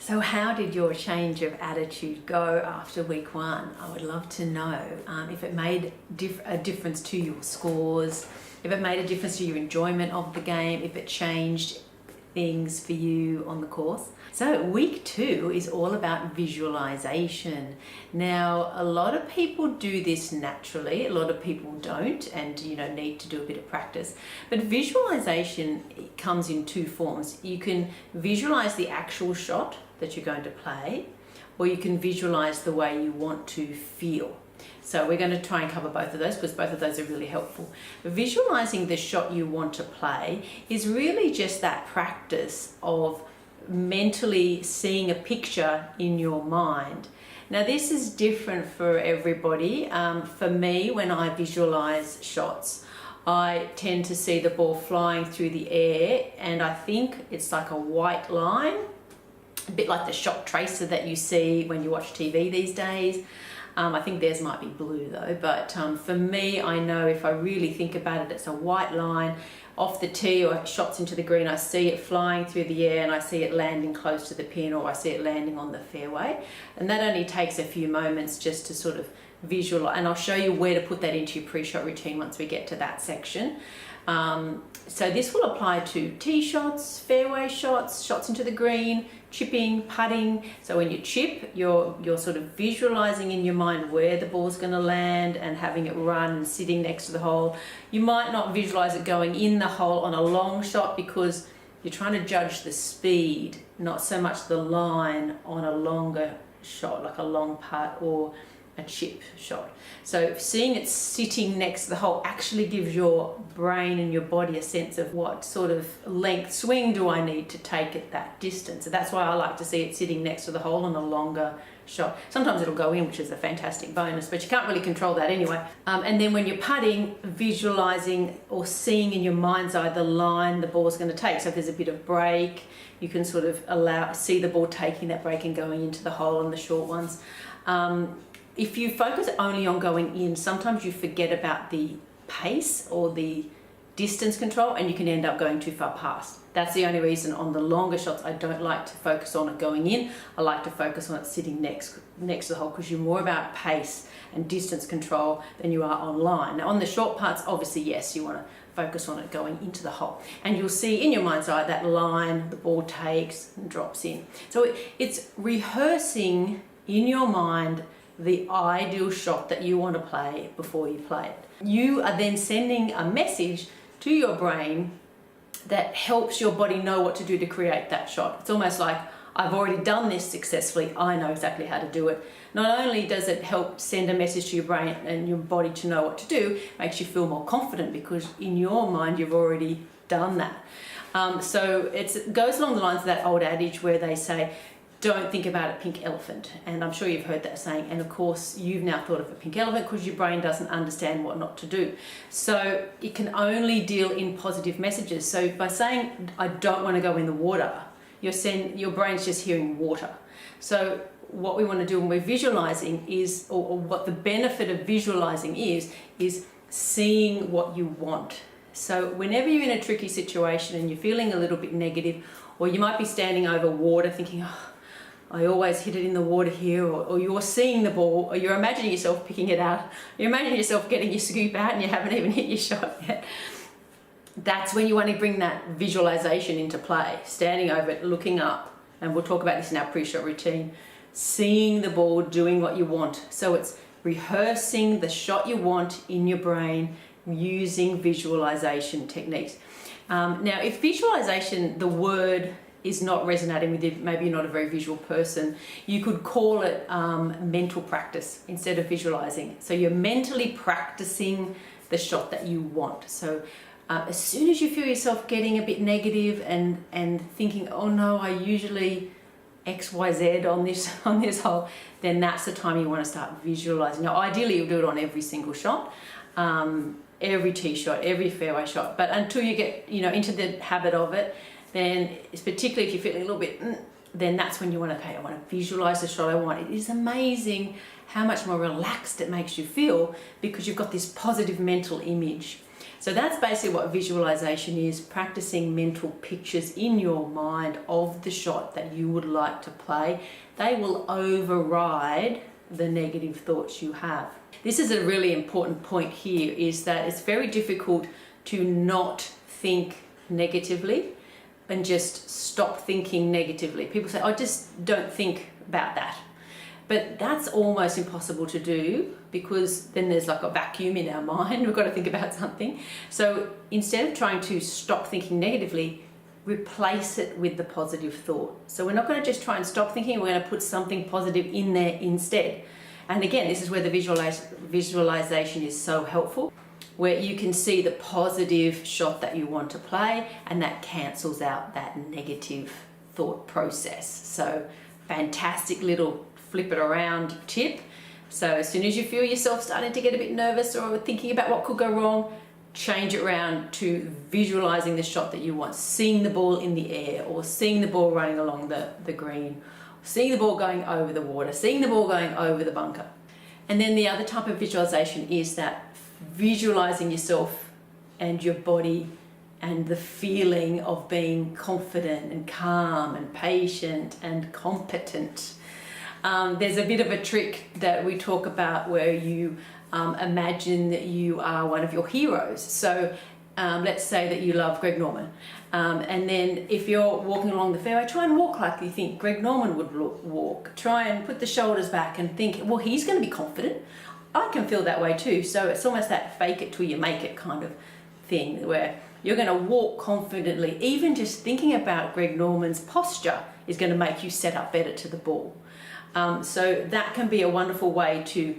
So how did your change of attitude go after week one? I would love to know if it made a difference to your scores, if it made a difference to your enjoyment of the game, if it changed things for you on the course. So week two is all about visualization. Now, a lot of people do this naturally, a lot of people don't, and need to do a bit of practice. But visualization comes in two forms. You can visualize the actual shot that you're going to play, or you can visualize the way you want to feel. So we're going to try and cover both of those because both of those are really helpful. Visualizing the shot you want to play is really just that practice of mentally seeing a picture in your mind. Now this is different for everybody. For me, when I visualize shots, I tend to see the ball flying through the air, and I think it's like a white line, a bit like the shot tracer that you see when you watch TV these days. I think theirs might be blue though, but for me, I know if I really think about it, it's a white line off the tee or shots into the green. I see it flying through the air and I see it landing close to the pin, or I see it landing on the fairway. And that only takes a few moments just to sort of visualize, and I'll show you where to put that into your pre-shot routine once we get to that section. So this will apply to tee shots, fairway shots, shots into the green, chipping, putting. So when you chip, you're sort of visualizing in your mind where the ball's going to land and having it run and sitting next to the hole. You might not visualize it going in the hole on a long shot because you're trying to judge the speed, not so much the line on a longer shot, like a long putt or a chip shot. So seeing it sitting next to the hole actually gives your brain and your body a sense of what sort of length swing do I need to take at that distance. So that's why I like to see it sitting next to the hole on a longer shot. Sometimes it'll go in, which is a fantastic bonus, but you can't really control that anyway. And then when you're putting, visualizing or seeing in your mind's eye the line the ball's going to take. So if there's a bit of break, you can sort of see the ball taking that break and going into the hole on the short ones. If you focus only on going in, sometimes you forget about the pace or the distance control, and you can end up going too far past. That's the only reason on the longer shots I don't like to focus on it going in. I like to focus on it sitting next to the hole, because you're more about pace and distance control than you are on line. Now on the short parts, obviously yes, you want to focus on it going into the hole, and you'll see in your mind's eye that line the ball takes and drops in. So it's rehearsing in your mind the ideal shot that you want to play before you play it. You are then sending a message to your brain that helps your body know what to do to create that shot. It's almost like, I've already done this successfully, I know exactly how to do it. Not only does it help send a message to your brain and your body to know what to do, it makes you feel more confident because in your mind you've already done that. So it goes along the lines of that old adage where they say, don't think about a pink elephant. And I'm sure you've heard that saying. And of course, you've now thought of a pink elephant because your brain doesn't understand what not to do. So it can only deal in positive messages. So by saying, I don't want to go in the water, your brain's just hearing water. So what we want to do when we're visualizing is, or what the benefit of visualizing is seeing what you want. So whenever you're in a tricky situation and you're feeling a little bit negative, or you might be standing over water thinking, oh, I always hit it in the water here, or you're seeing the ball, or you're imagining yourself picking it out, you're imagining yourself getting your scoop out and you haven't even hit your shot yet. That's when you want to bring that visualization into play, standing over it, looking up, and we'll talk about this in our pre-shot routine, seeing the ball doing what you want. So it's rehearsing the shot you want in your brain using visualization techniques. Now, if visualization, the word, is not resonating with you, maybe you're not a very visual person, you could call it mental practice instead of visualizing. So you're mentally practicing the shot that you want. So as soon as you feel yourself getting a bit negative and thinking, oh no, I usually XYZ on this hole, then that's the time you want to start visualizing. Now ideally you'll do it on every single shot, every tee shot, every fairway shot, but until you get into the habit of it, then it's particularly if you're feeling a little bit, then that's when you want to, okay, I want to visualize the shot I want. It is amazing how much more relaxed it makes you feel because you've got this positive mental image. So that's basically what visualization is, practicing mental pictures in your mind of the shot that you would like to play. They will override the negative thoughts you have. This is a really important point here, is that it's very difficult to not think negatively and just stop thinking negatively. People say, "I just don't think about that." But that's almost impossible to do, because then there's like a vacuum in our mind. We've got to think about something. So instead of trying to stop thinking negatively, replace it with the positive thought. So we're not going to just try and stop thinking, we're going to put something positive in there instead. And again, this is where the visualization is so helpful, where you can see the positive shot that you want to play, and that cancels out that negative thought process. So fantastic little flip it around tip. So as soon as you feel yourself starting to get a bit nervous or thinking about what could go wrong, change it around to visualizing the shot that you want, seeing the ball in the air, or seeing the ball running along the green, seeing the ball going over the water, seeing the ball going over the bunker. And then the other type of visualization is that visualizing yourself and your body and the feeling of being confident and calm and patient and competent. There's a bit of a trick that we talk about where you imagine that you are one of your heroes. So let's say that you love Greg Norman. And then if you're walking along the fairway, try and walk like you think Greg Norman would walk. Try and put the shoulders back and think, well, he's going to be confident. I can feel that way too. So it's almost that fake it till you make it kind of thing, where you're going to walk confidently. Even just thinking about Greg Norman's posture is going to make you set up better to the ball. So that can be a wonderful way to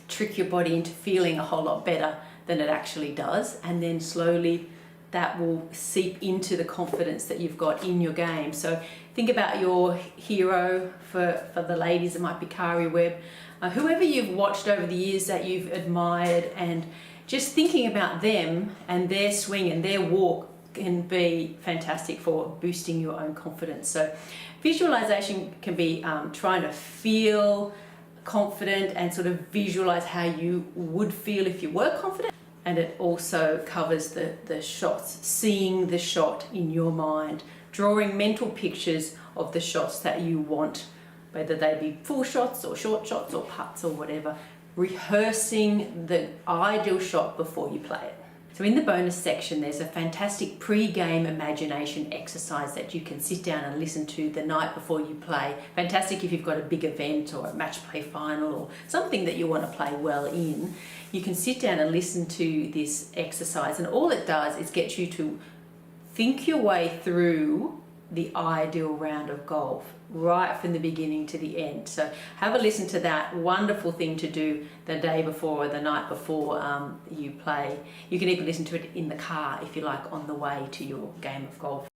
trick your body into feeling a whole lot better than it actually does, and then slowly that will seep into the confidence that you've got in your game. So think about your hero. For the ladies, it might be Kari Webb, whoever you've watched over the years that you've admired, and just thinking about them and their swing and their walk can be fantastic for boosting your own confidence. So visualization can be trying to feel confident and sort of visualize how you would feel if you were confident. And it also covers the shots, seeing the shot in your mind, drawing mental pictures of the shots that you want, whether they be full shots or short shots or putts or whatever, rehearsing the ideal shot before you play it. So in the bonus section, there's a fantastic pre-game imagination exercise that you can sit down and listen to the night before you play. Fantastic if you've got a big event or a match play final or something that you want to play well in. You can sit down and listen to this exercise, and all it does is get you to think your way through the ideal round of golf, right from the beginning to the end. So have a listen to that. Wonderful thing to do the day before or the night before you play. You can even listen to it in the car if you like, on the way to your game of golf.